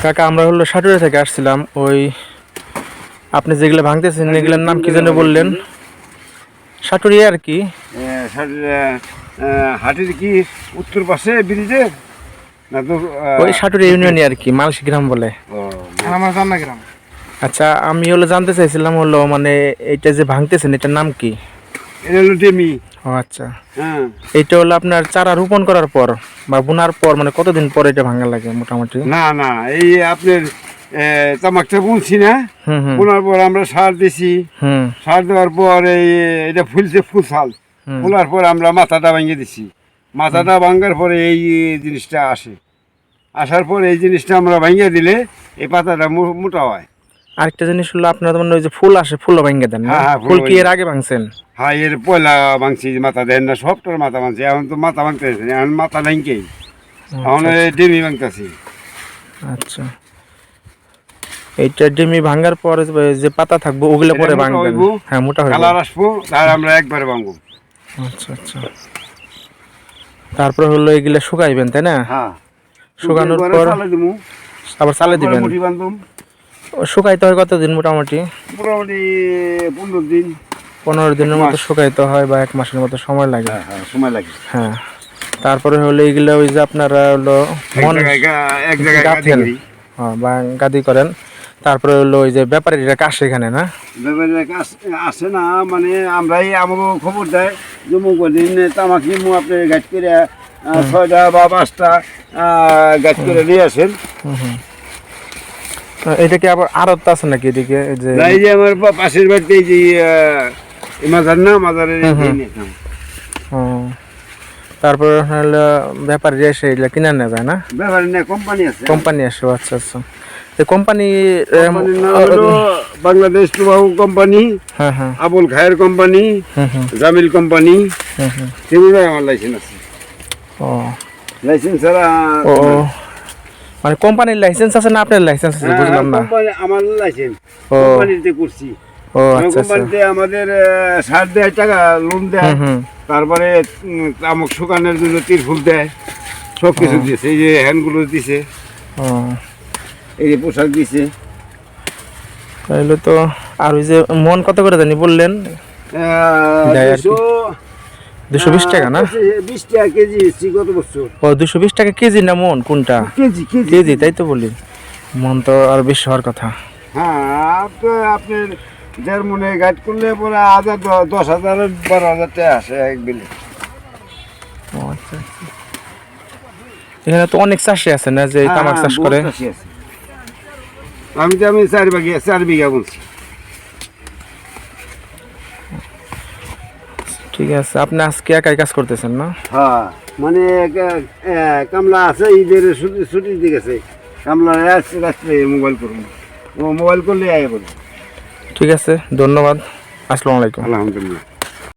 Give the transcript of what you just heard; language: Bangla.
কাকা আমরা হলো সাটুরিয়া থেকে আসছিলাম। ওই আপনি যেগুলো ভাঙতেছেন এগুলোর নাম কি যেন বললেন? সাটুরিয়া আর কি হাটের কি উত্তর পাশে ব্রিজের না তো ওই সাটুরিয়া ইউনিয়নে আর কি, মালসি গ্রাম বলে। আমার জানা গ্রাম। আচ্ছা, আমি হলো জানতে চাইছিলাম হলো মানে এইটা যে ভাঙতেছেন এটার নাম কি? এটা হলো ডেমি। ও আচ্ছা, হ্যাঁ, এইটা হলো আপনার চারা রোপণ করার পর বা বোনার পর মানে কতদিন পর এটা ভাঙা লাগে মোটামুটি? না না, এই আপনার তামাকটা বুনছি না, হুম হুম বোনার পর আমরা সার দিছি। হুম সার দেওয়ার পর এই এটা ফুলছে ফুল ফোলার পর আমরা মাথাটা ভাঙিয়ে দিছি। মাথাটা ভাঙার পরে এই জিনিসটা আসার পর এই জিনিসটা আমরা ভাঙিয়ে দিলে এই পাতাটা মোটা হয়। আরেকটা জিনিস হলো আপনার মানে ওই যে ফুল আসে ফুলও ভাঙিয়ে দেন না? হ্যাঁ, হ্যাঁ, ফুল কি ফুল এর আগে ভাঙছেন? হ্যাঁ, এর পয়লা ভাঙছি, মাথা দেন না, সবটার মাথা ভাঙছি। এখন তো মাথা ভাঙতে এখন মাথা ভাঙকেই এখন ডিমি ভাঙতেছি। আচ্ছা, এইটা ডিমি ভাঙার পর যে পাতা থাকবো ওগুলো পরে ভাঙবেন? হ্যাঁ, মোটা হয়ে কালার আসবো, তার আমরা একবারে ভাঙবো। আচ্ছা আচ্ছা, তারপর হলো এগুলা শুকাইবেন তাই না? হ্যাঁ, শুকানোর পর আবার চালে দিবেন? মুঠি বান্ধব। শুকাইতে হয় কতদিন মোটামুটি? মোটামুটি 15 দিন 15 দিনের মতো শুকাইতে হয় বা 1 মাসের মতো সময় লাগে। হ্যাঁ, সময় লাগে। হ্যাঁ, তারপরে হলো এইগুলো ওই যে আপনারা হলো এক জায়গায় গাঁথেন, হ্যাঁ, বা গাদি করেন। তারপরে হলো ওই যে ব্যাপারীরা কাছে এখানে না আসে না, মানে আমরাই আমাকে খবর দেয় যে দিন তামাক নিমু, আপনি গাছ করে 6টা বা 5টা গাছ করে নিয়ে আসেন। এটা কি আবার আড়ত আছে নাকি এদিকে? এই যে আমার পাশের বাড়িতে এই যে মাজার না, মাজারের তারপরে হলো ব্যাপারীরা এসে এগুলো কিনে নেবে না? ব্যাপারী না, কোম্পানি আছে। কোম্পানি আসে, আচ্ছা আচ্ছা। কোম্পানি বাংলাদেশ টুবাকো কোম্পানি, হ্যাঁ হ্যাঁ, আবুল খায়ের কোম্পানি, জামিল কোম্পানি, তিনটাই আমার লাইসেন্স আছে। ও, লাইসেন্স ছাড়া ও মানে কোম্পানির লাইসেন্স আছে না আপনার লাইসেন্স আছে? বুঝলাম না। আমার লাইসেন্স কোম্পানিতে করছি। ও আচ্ছা, কোম্পানিতে আমাদের সার দেয়, টাকা লোন দেয়, তারপরে তামাক শুকানোর জন্য তিরফুল দেয়, সব কিছু দিয়েছে। এই যে হ্যান্ডগুলো দিছে, এই যে পোশাক দিছে। তাইলে তো আর ওই যে মন কত করে জানি বললেন? 220 টাকা না? 20 টাকা কেজি গত বছর। ও, 220 টাকা কেজি না মন? কোনটা? কেজি কেজি কেজি, তাই তো বলি। মন তো আর বেশি হওয়ার কথা। হ্যাঁ, আপনার 1.5 মনে গাইড করলে পরে 10,000 12,000 টাকা আসে এক বিলে। ও আচ্ছা আচ্ছা, এখানে তো অনেক চাষি আছে না যে তামাক চাষ করে? আমি 4 বিঘা বলছি। ঠিক আছে, আপনি আজকে একাই কাজ করতেছেন না? হ্যাঁ, মানে কামলা আছে, ঈদের ছুটি দিয়ে গেছে। কামলা রাত্রে মোবাইল করুন, ও মোবাইল করলে আয় করুন। ঠিক আছে, ধন্যবাদ। আসসালামু আলাইকুম। আলহামদুলিল্লাহ।